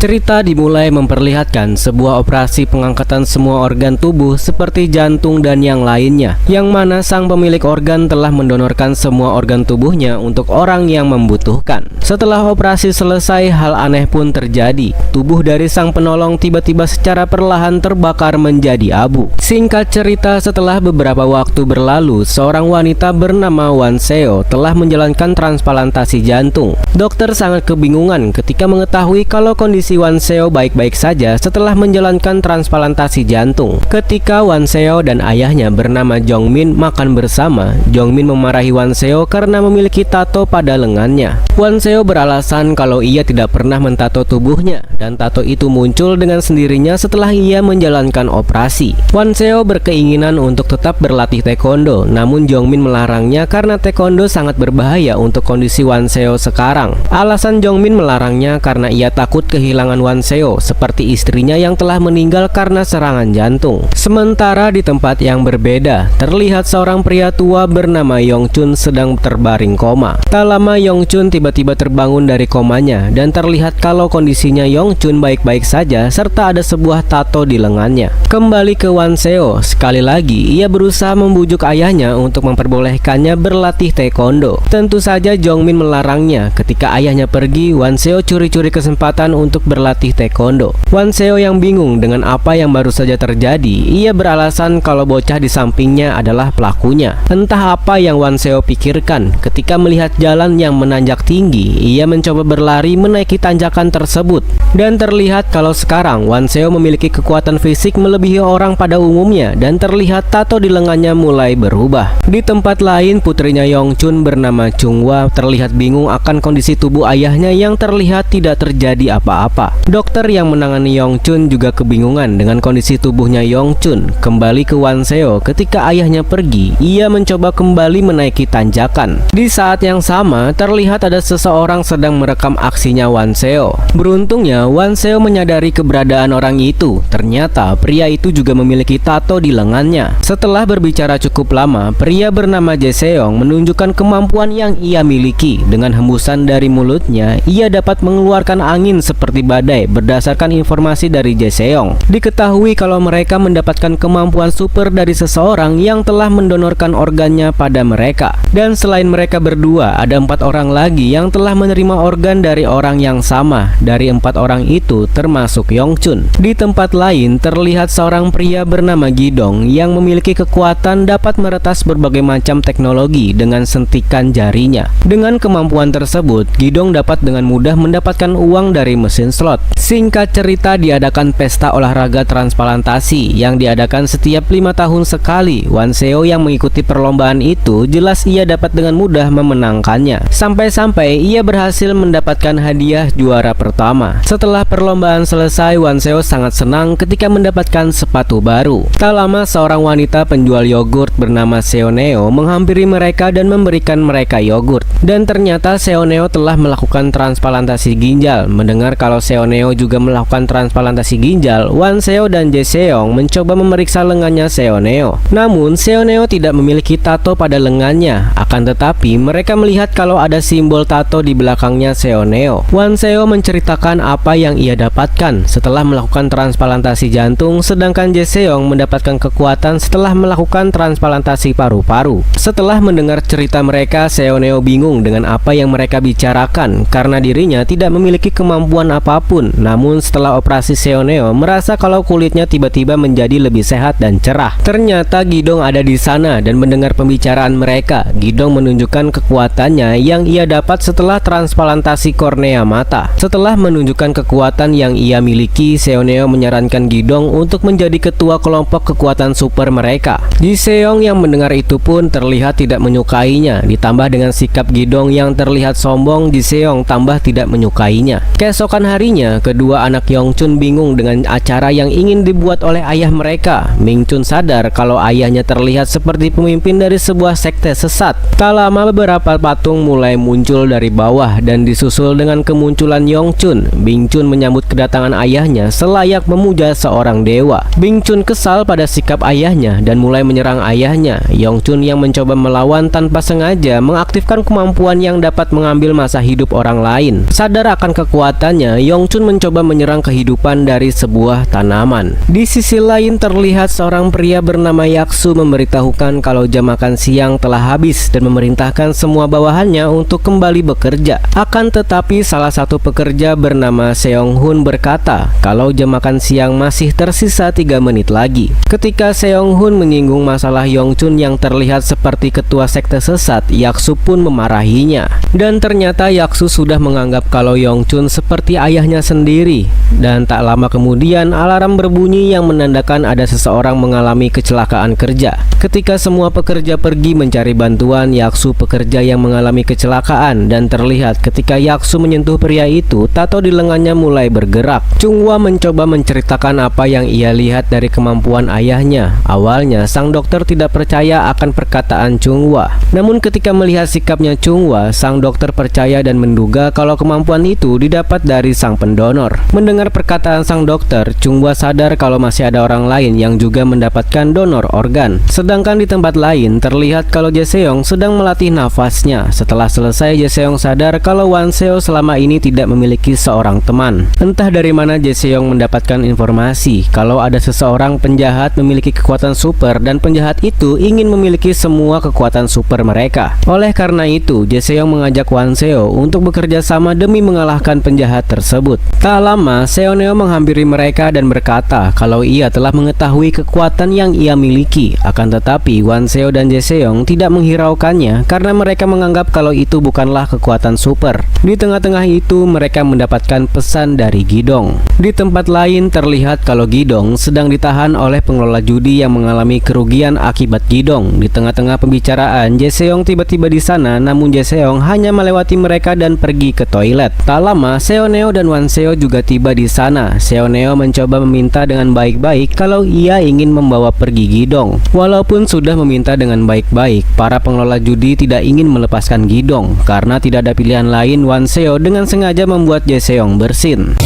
Cerita dimulai memperlihatkan sebuah operasi pengangkatan semua organ tubuh seperti jantung dan yang lainnya, yang mana sang pemilik organ telah mendonorkan semua organ tubuhnya untuk orang yang membutuhkan. Setelah operasi selesai, hal aneh pun terjadi. Tubuh dari sang penolong tiba-tiba secara perlahan terbakar menjadi abu. Singkat cerita, setelah beberapa waktu berlalu, seorang wanita bernama Wan Seo telah menjalankan transplantasi jantung. Dokter sangat kebingungan ketika mengetahui kalau kondisi Wan Seo baik-baik saja setelah menjalankan transplantasi jantung. Ketika Wan Seo dan ayahnya bernama Jong Min makan bersama, Jong Min memarahi Wan Seo karena memiliki tato pada lengannya. Wan Seo beralasan kalau ia tidak pernah mentato tubuhnya dan tato itu muncul dengan sendirinya setelah ia menjalankan operasi. Wan Seo berkeinginan untuk tetap berlatih taekwondo, namun Jong Min melarangnya karena taekwondo sangat berbahaya untuk kondisi Wan Seo sekarang. Alasan Jong Min melarangnya karena ia takut kehilangan Wan Seo seperti istrinya yang telah meninggal karena serangan jantung. Sementara di tempat yang berbeda, terlihat seorang pria tua bernama Yong Chun sedang terbaring koma. Tak lama Yong Chun tiba-tiba terbangun dari komanya dan terlihat kalau kondisinya Yong Chun baik-baik saja serta ada sebuah tato di lengannya. Kembali ke Wan Seo, sekali lagi ia berusaha membujuk ayahnya untuk memperbolehkannya berlatih taekwondo. Tentu saja Jong Min melarangnya. Ketika ayahnya pergi, Wan Seo curi-curi kesempatan untuk berlatih taekwondo. Wan Seo yang bingung dengan apa yang baru saja terjadi, ia beralasan kalau bocah di sampingnya adalah pelakunya. Entah apa yang Wan Seo pikirkan ketika melihat jalan yang menanjak tinggi, ia mencoba berlari menaiki tanjakan tersebut. Dan terlihat kalau sekarang Wan Seo memiliki kekuatan fisik melebihi orang pada umumnya dan terlihat tato di lengannya mulai berubah. Di tempat lain, putrinya Yong Chun bernama Chung Hwa terlihat bingung akan kondisi tubuh ayahnya yang terlihat tidak terjadi apa-apa. Dokter yang menangani Yong Chun juga kebingungan dengan kondisi tubuhnya Yong Chun. Kembali ke Wan Seo, ketika ayahnya pergi, ia mencoba kembali menaiki tanjakan. Di saat yang sama, terlihat ada seseorang sedang merekam aksinya Wan Seo. Beruntungnya, Wan Seo menyadari keberadaan orang itu. Ternyata pria itu juga memiliki tato di lengannya. Setelah berbicara cukup lama, pria bernama Jae-seong menunjukkan kemampuan yang ia miliki. Dengan hembusan dari mulutnya, ia dapat mengeluarkan angin seperti badai berdasarkan informasi dari Jae-seong. Diketahui kalau mereka mendapatkan kemampuan super dari seseorang yang telah mendonorkan organnya pada mereka. Dan selain mereka berdua, ada 4 orang lagi yang telah menerima organ dari orang yang sama. Dari 4 orang itu termasuk Yong Chun. Di tempat lain, terlihat seorang pria bernama Gidong yang memiliki kekuatan dapat meretas berbagai macam teknologi dengan sentikan jarinya. Dengan kemampuan tersebut, Gidong dapat dengan mudah mendapatkan uang dari mesin slot. Singkat cerita, diadakan pesta olahraga transplantasi yang diadakan setiap 5 tahun sekali. Wan Seo yang mengikuti perlombaan itu jelas ia dapat dengan mudah memenangkannya. Sampai-sampai ia berhasil mendapatkan hadiah juara pertama. Setelah perlombaan selesai, Wan Seo sangat senang ketika mendapatkan sepatu baru. Tak lama seorang wanita penjual yogurt bernama Seoneo menghampiri mereka dan memberikan mereka yogurt. Dan ternyata Seoneo telah melakukan transplantasi ginjal. Mendengar kalau Seoneo juga melakukan transplantasi ginjal, Wan Seo dan Jae-seong mencoba memeriksa lengannya Seoneo. Namun Seoneo tidak memiliki tato pada lengannya. Akan tetapi mereka melihat kalau ada simbol tato di belakangnya Seoneo. Wan Seo menceritakan apa yang ia dapatkan setelah melakukan transplantasi jantung, sedangkan Jae-seong mendapatkan kekuatan setelah melakukan transplantasi paru-paru. Setelah mendengar cerita mereka, Seoneo bingung dengan apa yang mereka bicarakan karena dirinya tidak memiliki kemampuan apapun. Namun setelah operasi, Seoneo merasa kalau kulitnya tiba-tiba menjadi lebih sehat dan cerah. Ternyata Gidong ada di sana dan mendengar pembicaraan mereka. Gidong menunjukkan kekuatannya yang ia dapat setelah transplantasi kornea mata. Setelah menunjukkan kekuatan yang ia miliki, Seoneo menyarankan Gidong untuk menjadi ketua kelompok kekuatan super mereka. Jae-seong yang mendengar itu pun terlihat tidak menyukainya. Ditambah dengan sikap Gidong yang terlihat sombong, Jae-seong tambah tidak menyukainya. Keesokan harinya, kedua anak Yong Chun bingung dengan acara yang ingin dibuat oleh ayah mereka. Ming Chun sadar kalau ayahnya terlihat seperti pemimpin dari sebuah sekte sesat. Tak lama beberapa patung mulai muncul dari bawah dan disusul dengan kemunculan Yong Chun. Ming Chun menyambut kedatangan ayahnya selayak memuja seorang dewa. Ming Chun kesal pada sikap ayahnya dan mulai menyerang ayahnya. Yong Chun yang mencoba melawan tanpa sengaja mengaktifkan kemampuan yang dapat mengambil masa hidup orang lain. Sadar akan kekuatannya, Yongchun mencoba menyerang kehidupan dari sebuah tanaman. Di sisi lain terlihat seorang pria bernama Yaksu memberitahukan kalau jam makan siang telah habis dan memerintahkan semua bawahannya untuk kembali bekerja. Akan tetapi salah satu pekerja bernama Seong Hun berkata kalau jam makan siang masih tersisa 3 menit lagi. Ketika Seong Hun menyinggung masalah Yongchun yang terlihat seperti ketua sekte sesat, Yaksu pun memarahinya. Dan ternyata Yaksu sudah menganggap kalau Yongchun seperti ayahnya sendiri. Dan tak lama kemudian alarm berbunyi yang menandakan ada seseorang mengalami kecelakaan kerja. Ketika semua pekerja pergi mencari bantuan, Yaksu pekerja yang mengalami kecelakaan, dan terlihat ketika Yaksu menyentuh pria itu, tato di lengannya mulai bergerak. Chunghwa mencoba menceritakan apa yang ia lihat dari kemampuan ayahnya. Awalnya sang dokter tidak percaya akan perkataan Chunghwa. Namun ketika melihat sikapnya Chunghwa, sang dokter percaya dan menduga kalau kemampuan itu didapat dari sang pendonor. Mendengar perkataan sang dokter, Chunghwa sadar kalau masih ada orang lain yang juga mendapatkan donor organ. Sedangkan di tempat lain terlihat kalau Jaeseong sedang melatih nafasnya. Setelah selesai, Jaeseong sadar kalau Wanseo selama ini tidak memiliki seorang teman. Entah dari mana Jaeseong mendapatkan informasi kalau ada seseorang penjahat memiliki kekuatan super dan penjahat itu ingin memiliki semua kekuatan super mereka. Oleh karena itu, Jaeseong mengajak Wanseo untuk bekerja sama demi mengalahkan penjahat tersebut. Tak lama, Seoneo menghampiri mereka dan berkata kalau ia telah mengetahui kekuatan yang ia miliki. Akan tetapi Wanseo dan Jaeseong tidak menghiraukannya karena mereka menganggap kalau itu bukanlah kekuatan super. Di tengah-tengah itu mereka mendapatkan pesan dari Gidong. Di tempat lain terlihat kalau Gidong sedang ditahan oleh pengelola judi yang mengalami kerugian akibat Gidong. Di tengah-tengah pembicaraan, Jaeseong tiba-tiba di sana, namun Jaeseong hanya melewati mereka dan pergi ke toilet. Tak lama, Seoneo dan Wanseo juga tiba di sana. Seoneo mencoba meminta dengan baik-baik kalau ia ingin membawa pergi Gidong. Walaupun sudah meminta dengan baik-baik, para pengelola judi tidak ingin melepaskan Gidong. Karena tidak ada pilihan lain, Wanseo dengan sengaja membuat Jaeseong bersin.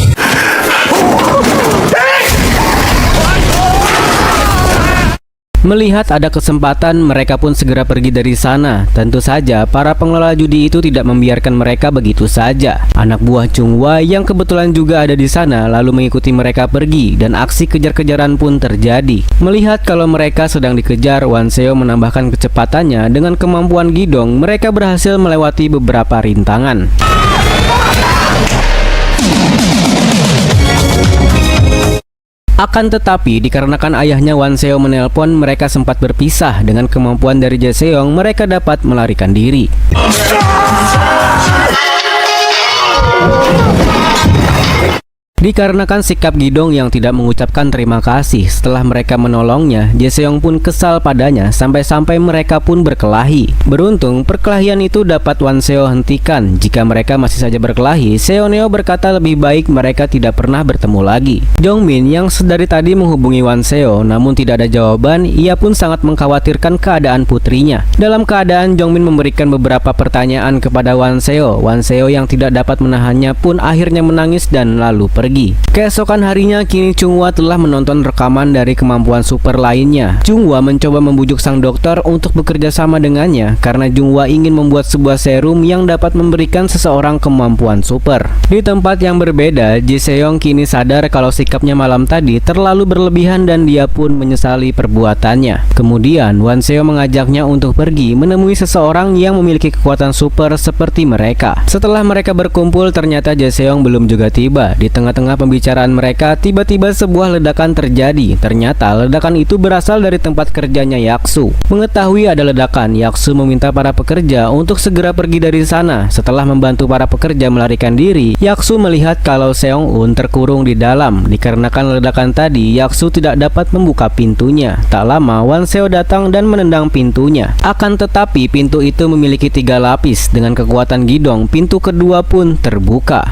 Melihat ada kesempatan, mereka pun segera pergi dari sana. Tentu saja, para pengelola judi itu tidak membiarkan mereka begitu saja. Anak buah Chunghwa yang kebetulan juga ada di sana lalu mengikuti mereka pergi dan aksi kejar-kejaran pun terjadi. Melihat kalau mereka sedang dikejar, Wanseo menambahkan kecepatannya dengan kemampuan Gidong. Mereka berhasil melewati beberapa rintangan. Akan tetapi, dikarenakan ayahnya Wanseo menelpon, mereka sempat berpisah. Dengan kemampuan dari Jaeseong, mereka dapat melarikan diri. Dikarenakan sikap Gidong yang tidak mengucapkan terima kasih setelah mereka menolongnya, Jaeseong pun kesal padanya sampai-sampai mereka pun berkelahi. Beruntung, perkelahian itu dapat Wanseo hentikan. Jika mereka masih saja berkelahi, Seoneo berkata lebih baik mereka tidak pernah bertemu lagi. Jongmin yang sedari tadi menghubungi Wanseo namun tidak ada jawaban, ia pun sangat mengkhawatirkan keadaan putrinya. Dalam keadaan Jongmin memberikan beberapa pertanyaan kepada Wanseo. Wanseo yang tidak dapat menahannya pun akhirnya menangis dan lalu pergi. Keesokan harinya, kini Chunghwa telah menonton rekaman dari kemampuan super lainnya. Chunghwa mencoba membujuk sang dokter untuk bekerja sama dengannya karena Chunghwa ingin membuat sebuah serum yang dapat memberikan seseorang kemampuan super. Di tempat yang berbeda, Jaeseong kini sadar kalau sikapnya malam tadi terlalu berlebihan dan dia pun menyesali perbuatannya. Kemudian Wanseo mengajaknya untuk pergi menemui seseorang yang memiliki kekuatan super seperti mereka. Setelah mereka berkumpul, ternyata Jaeseong belum juga tiba. Di tengah-tengah pembicaraan mereka, tiba-tiba sebuah ledakan terjadi. Ternyata ledakan itu berasal dari tempat kerjanya Yaksu. Mengetahui ada ledakan, Yaksu meminta para pekerja untuk segera pergi dari sana. Setelah membantu para pekerja melarikan diri, Yaksu melihat kalau Seong-un terkurung di dalam. Dikarenakan ledakan tadi, Yaksu tidak dapat membuka pintunya. Tak lama, Wanseo datang dan menendang pintunya. Akan tetapi, pintu itu memiliki 3 lapis. Dengan kekuatan Gidong, pintu kedua pun terbuka.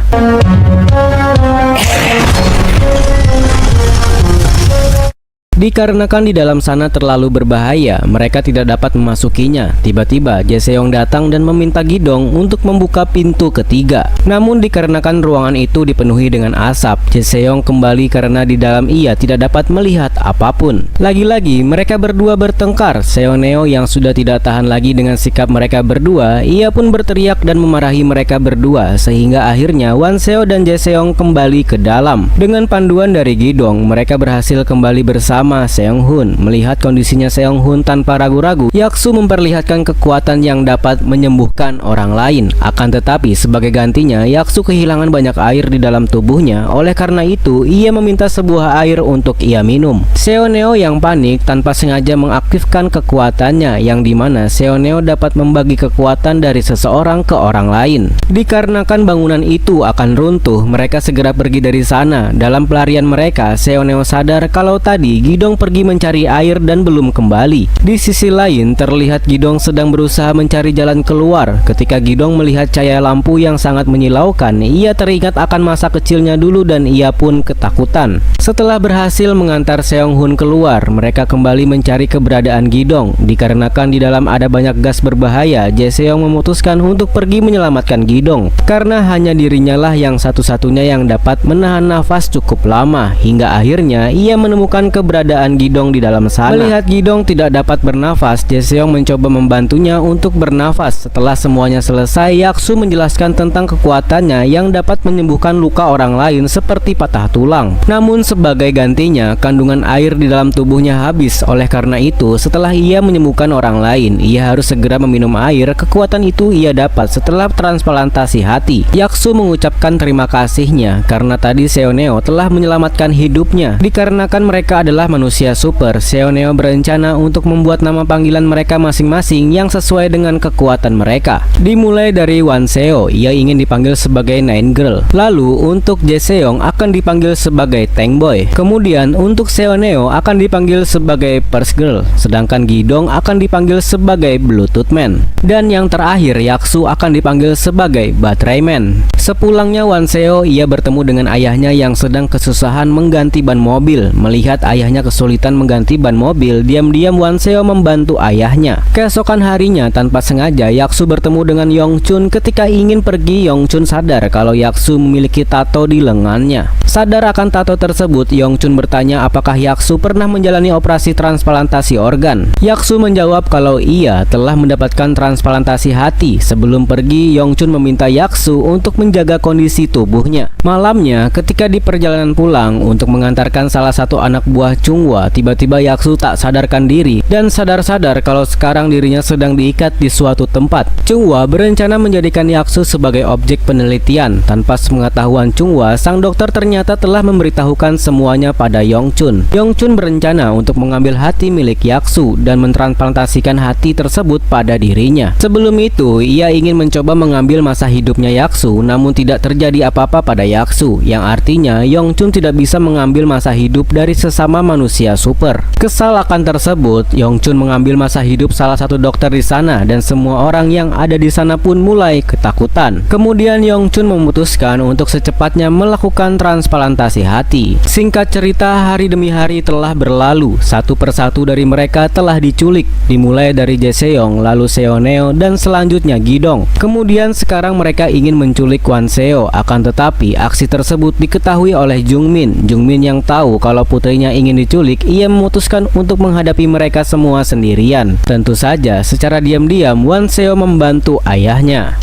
Dikarenakan di dalam sana terlalu berbahaya, mereka tidak dapat memasukinya. Tiba-tiba Jae-seong datang dan meminta Gi-dong untuk membuka pintu ketiga. Namun dikarenakan ruangan itu dipenuhi dengan asap, Jae-seong kembali karena di dalam ia tidak dapat melihat apapun. Lagi-lagi mereka berdua bertengkar. Seoneo yang sudah tidak tahan lagi dengan sikap mereka berdua, ia pun berteriak dan memarahi mereka berdua, sehingga akhirnya Wanseo dan Jae-seong kembali ke dalam. Dengan panduan dari Gi-dong, mereka berhasil kembali bersama Seong-hun. Melihat kondisinya Seong-hun tanpa ragu-ragu, Yaksu memperlihatkan kekuatan yang dapat menyembuhkan orang lain. Akan tetapi sebagai gantinya, Yaksu kehilangan banyak air di dalam tubuhnya. Oleh karena itu, ia meminta sebuah air untuk ia minum. Seoneo yang panik tanpa sengaja mengaktifkan kekuatannya, yang dimana Seoneo dapat membagi kekuatan dari seseorang ke orang lain. Dikarenakan bangunan itu akan runtuh, mereka segera pergi dari sana. Dalam pelarian mereka, Seoneo sadar kalau tadi Gi-dong pergi mencari air dan belum kembali. Di sisi lain, terlihat Gi-dong sedang berusaha mencari jalan keluar. Ketika Gi-dong melihat cahaya lampu yang sangat menyilaukan, ia teringat akan masa kecilnya dulu dan ia pun ketakutan. Setelah berhasil mengantar Seong-hun keluar, mereka kembali mencari keberadaan Gi-dong. Dikarenakan di dalam ada banyak gas berbahaya, Jae-seong memutuskan untuk pergi menyelamatkan Gi-dong, karena hanya dirinya lah yang satu-satunya yang dapat menahan nafas cukup lama. Hingga akhirnya ia menemukan keberadaan Gi-dong di dalam sana. Melihat Gi-dong tidak dapat bernafas, Jae-seong mencoba membantunya untuk bernafas. Setelah semuanya selesai, Yaksu menjelaskan tentang kekuatannya yang dapat menyembuhkan luka orang lain seperti patah tulang. Namun sebagai gantinya, kandungan air di dalam tubuhnya habis. Oleh karena itu, setelah ia menyembuhkan orang lain, ia harus segera meminum air. Kekuatan itu ia dapat setelah transplantasi hati. Yaksu mengucapkan terima kasihnya karena tadi Seoneo telah menyelamatkan hidupnya. Dikarenakan mereka adalah manusia super, Seoneo berencana untuk membuat nama panggilan mereka masing-masing yang sesuai dengan kekuatan mereka. Dimulai dari Wanseo, ia ingin dipanggil sebagai Nine Girl. Lalu untuk Jae-seong akan dipanggil sebagai Tank Boy. Kemudian untuk Seoneo akan dipanggil sebagai First Girl, sedangkan Gi-dong akan dipanggil sebagai Bluetooth Man. Dan yang terakhir, Yaksu akan dipanggil sebagai Baterai Man. Sepulangnya Wanseo, ia bertemu dengan ayahnya yang sedang kesusahan mengganti ban mobil. Melihat ayahnya kesulitan mengganti ban mobil, diam-diam Wanseo membantu ayahnya. Keesokan harinya, tanpa sengaja Yaksu bertemu dengan Yongchun. Ketika ingin pergi, Yongchun sadar kalau Yaksu memiliki tato di lengannya. Sadar akan tato tersebut, Yongchun bertanya apakah Yaksu pernah menjalani operasi transplantasi organ. Yaksu menjawab kalau ia telah mendapatkan transplantasi hati. Sebelum pergi, Yongchun meminta Yaksu untuk menjaga kondisi tubuhnya. Malamnya, ketika di perjalanan pulang untuk mengantarkan salah satu anak buah Chunghwa, tiba-tiba Yaksu tak sadarkan diri dan sadar-sadar kalau sekarang dirinya sedang diikat di suatu tempat. Chunghwa berencana menjadikan Yaksu sebagai objek penelitian. Tanpa sepengetahuan Chunghwa, sang dokter ternyata telah memberitahukan semuanya pada Yongchun. Yongchun berencana untuk mengambil hati milik Yaksu dan mentransplantasikan hati tersebut pada dirinya. Sebelum itu, ia ingin mencoba mengambil masa hidupnya Yaksu, namun tidak terjadi apa-apa pada Yaksu, yang artinya Yongchun tidak bisa mengambil masa hidup dari sesama manusia super. Kesal akan tersebut, Yongchun mengambil masa hidup salah satu dokter di sana dan semua orang yang ada di sana pun mulai ketakutan. Kemudian Yongchun memutuskan untuk secepatnya melakukan transplantasi hati. Singkat cerita, hari demi hari telah berlalu. Satu persatu dari mereka telah diculik, dimulai dari Jae-seong, lalu Seoneo, dan selanjutnya Gi-dong. Kemudian sekarang mereka ingin menculik Wanseo. Akan tetapi aksi tersebut diketahui oleh Jungmin. Jungmin yang tahu kalau putrinya ingin diculik, ia memutuskan untuk menghadapi mereka semua sendirian. Tentu saja secara diam-diam Wanseo membantu ayahnya.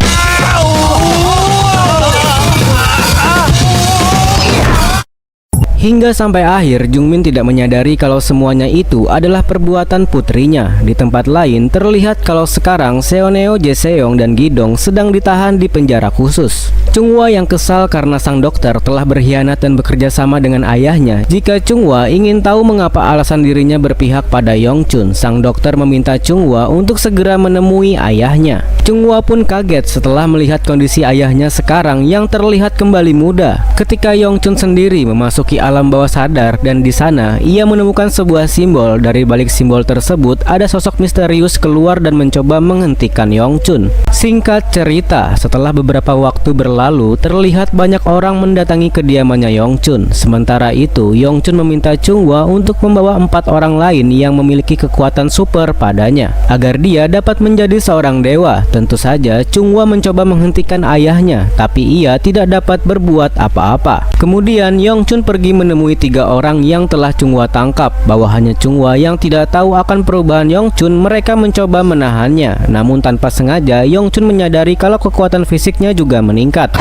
Hingga sampai akhir, Jungmin tidak menyadari kalau semuanya itu adalah perbuatan putrinya. Di tempat lain, terlihat kalau sekarang Seoneo, Jae-seong, dan Gi-dong sedang ditahan di penjara khusus. Chunghwa yang kesal karena sang dokter telah berkhianat dan bekerja sama dengan ayahnya. Jika Chunghwa ingin tahu mengapa alasan dirinya berpihak pada Yongchun, sang dokter meminta Chunghwa untuk segera menemui ayahnya. Chunghwa pun kaget setelah melihat kondisi ayahnya sekarang yang terlihat kembali muda. Ketika Yongchun sendiri memasuki alam alam bawah sadar dan di sana ia menemukan sebuah simbol. Dari balik simbol tersebut ada sosok misterius keluar dan mencoba menghentikan Yongchun. Singkat cerita, setelah beberapa waktu berlalu, terlihat banyak orang mendatangi kediamannya Yongchun. Sementara itu, Yongchun meminta Chunghwa untuk membawa 4 orang lain yang memiliki kekuatan super padanya agar dia dapat menjadi seorang dewa. Tentu saja Chunghwa mencoba menghentikan ayahnya, tapi ia tidak dapat berbuat apa-apa. Kemudian Yongchun pergi menemui 3 orang yang telah Chunghwa tangkap. Bawahannya Chunghwa yang tidak tahu akan perubahan Yongchun, mereka mencoba menahannya. Namun tanpa sengaja Yongchun menyadari kalau kekuatan fisiknya juga meningkat.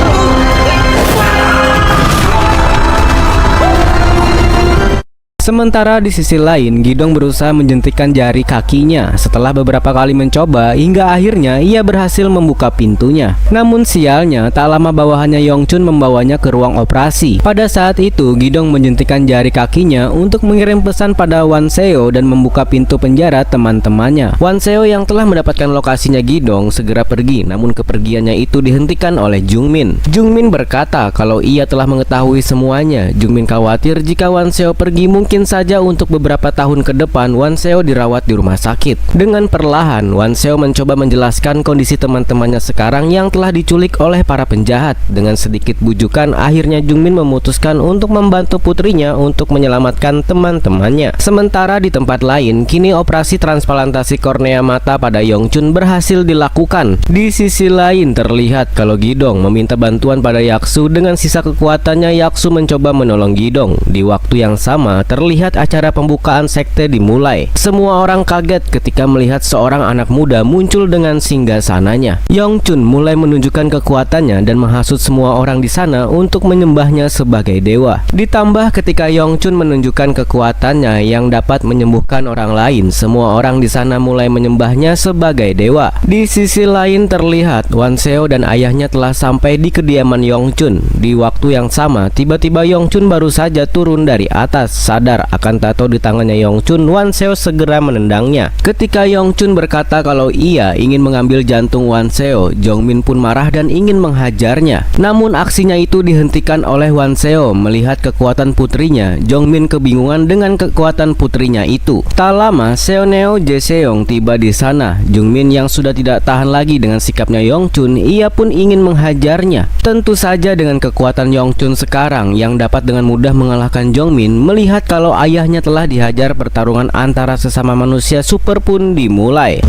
Sementara di sisi lain, Gidong berusaha menjentikan jari kakinya. Setelah beberapa kali mencoba, hingga akhirnya ia berhasil membuka pintunya. Namun sialnya, tak lama bawahannya Yongchun membawanya ke ruang operasi. Pada saat itu, Gidong menjentikan jari kakinya untuk mengirim pesan pada Wan Seo dan membuka pintu penjara teman-temannya. Wan Seo yang telah mendapatkan lokasinya Gidong segera pergi, namun kepergiannya itu dihentikan oleh Jungmin. Jungmin berkata kalau ia telah mengetahui semuanya. Jungmin khawatir jika Wan Seo pergi, mungkin saja untuk beberapa tahun ke depan Wan Seo dirawat di rumah sakit. Dengan perlahan, Wan Seo mencoba menjelaskan kondisi teman-temannya sekarang yang telah diculik oleh para penjahat. Dengan sedikit bujukan, akhirnya Jungmin memutuskan untuk membantu putrinya untuk menyelamatkan teman-temannya. Sementara di tempat lain, kini operasi transplantasi kornea mata pada Yongchun berhasil dilakukan. Di sisi lain, terlihat kalau Gidong meminta bantuan pada Yaksu. Dengan sisa kekuatannya, Yaksu mencoba menolong Gidong. Di waktu yang sama, terlihat acara pembukaan sekte dimulai. Semua orang kaget ketika melihat seorang anak muda muncul dengan singgasananya. Yongchun mulai menunjukkan kekuatannya dan menghasut semua orang di sana untuk menyembahnya sebagai dewa. Ditambah ketika Yongchun menunjukkan kekuatannya yang dapat menyembuhkan orang lain, semua orang di sana mulai menyembahnya sebagai dewa. Di sisi lain terlihat Wan Seo dan ayahnya telah sampai di kediaman Yongchun. Di waktu yang sama, tiba-tiba Yongchun baru saja turun dari atas. Sadar akan tato di tangannya Yongchun, Wan Seo segera menendangnya. Ketika Yongchun berkata kalau ia ingin mengambil jantung Wan Seo, Jongmin pun marah dan ingin menghajarnya. Namun aksinya itu dihentikan oleh Wan Seo. Melihat kekuatan putrinya, Jongmin kebingungan dengan kekuatan putrinya itu. Tak lama, Seoneo Jaeseong tiba di sana. Jongmin yang sudah tidak tahan lagi dengan sikapnya Yongchun, ia pun ingin menghajarnya. Tentu saja dengan kekuatan Yongchun sekarang yang dapat dengan mudah mengalahkan Jongmin, melihat kalau ayahnya telah dihajar, pertarungan antara sesama manusia super pun dimulai.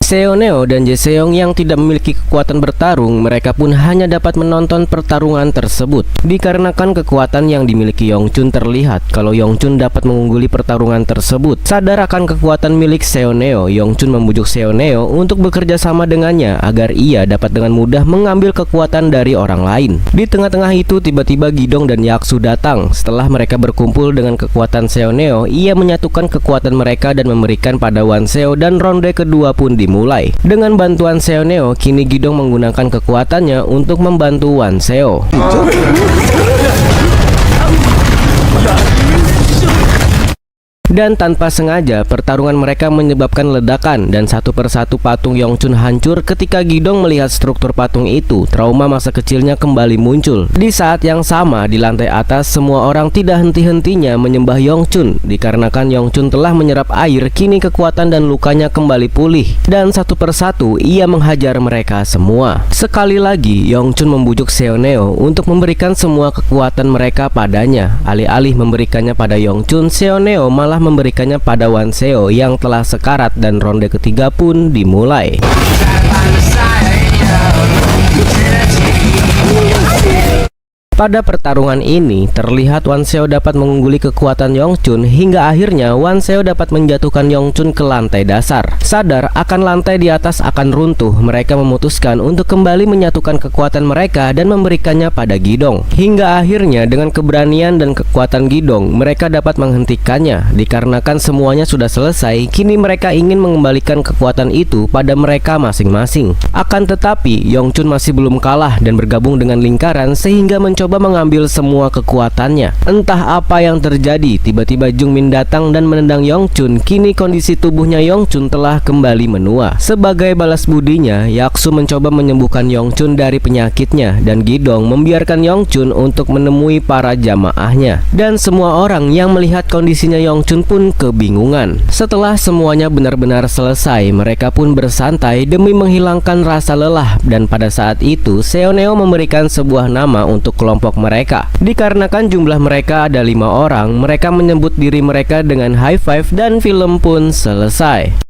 Seoneo dan Jaeseong yang tidak memiliki kekuatan bertarung, mereka pun hanya dapat menonton pertarungan tersebut. Dikarenakan kekuatan yang dimiliki Yongchun, terlihat kalau Yongchun dapat mengungguli pertarungan tersebut. Sadar akan kekuatan milik Seoneo, Yongchun membujuk Seoneo untuk bekerja sama dengannya agar ia dapat dengan mudah mengambil kekuatan dari orang lain. Di tengah-tengah itu tiba-tiba Gidong dan Yaksu datang. Setelah mereka berkumpul dengan kekuatan Seoneo, ia menyatukan kekuatan mereka dan memberikan pada Wan Seo dan ronde kedua pun dimulai. Dengan bantuan Seoneo, kini Gidong menggunakan kekuatannya untuk membantu Wan Seo. Dan tanpa sengaja, pertarungan mereka menyebabkan ledakan dan satu persatu patung Yongchun hancur. Ketika Gidong melihat struktur patung itu, trauma masa kecilnya kembali muncul. Di saat yang sama, di lantai atas, semua orang tidak henti-hentinya menyembah Yongchun. Dikarenakan Yongchun telah menyerap air, kini kekuatan dan lukanya kembali pulih. Dan satu persatu, ia menghajar mereka semua. Sekali lagi, Yongchun membujuk Seoneo untuk memberikan semua kekuatan mereka padanya. Alih-alih memberikannya pada Yongchun, Seoneo malah memberikannya pada Wan Seo yang telah sekarat dan ronde ketiga pun dimulai. Pada pertarungan ini, terlihat Wan Seo dapat mengungguli kekuatan Yongchun hingga akhirnya Wan Seo dapat menjatuhkan Yongchun ke lantai dasar. Sadar akan lantai di atas akan runtuh, mereka memutuskan untuk kembali menyatukan kekuatan mereka dan memberikannya pada Gidong. Hingga akhirnya dengan keberanian dan kekuatan Gidong, mereka dapat menghentikannya. Dikarenakan semuanya sudah selesai, kini mereka ingin mengembalikan kekuatan itu pada mereka masing-masing. Akan tetapi, Yongchun masih belum kalah dan bergabung dengan lingkaran sehingga mencoba mencoba mengambil semua kekuatannya. Entah apa yang terjadi, tiba-tiba Jung Min datang dan menendang Yong Chun. Kini kondisi tubuhnya Yong Chun telah kembali menua. Sebagai balas budinya, Yaksu mencoba menyembuhkan Yong Chun dari penyakitnya, dan Gidong membiarkan Yong Chun untuk menemui para jamaahnya. Dan semua orang yang melihat kondisinya Yong Chun pun kebingungan. Setelah semuanya benar-benar selesai, mereka pun bersantai demi menghilangkan rasa lelah. Dan pada saat itu Seoneo memberikan sebuah nama untuk kelompok mereka. Dikarenakan jumlah mereka ada 5 orang, mereka menyebut diri mereka dengan high five dan film pun selesai.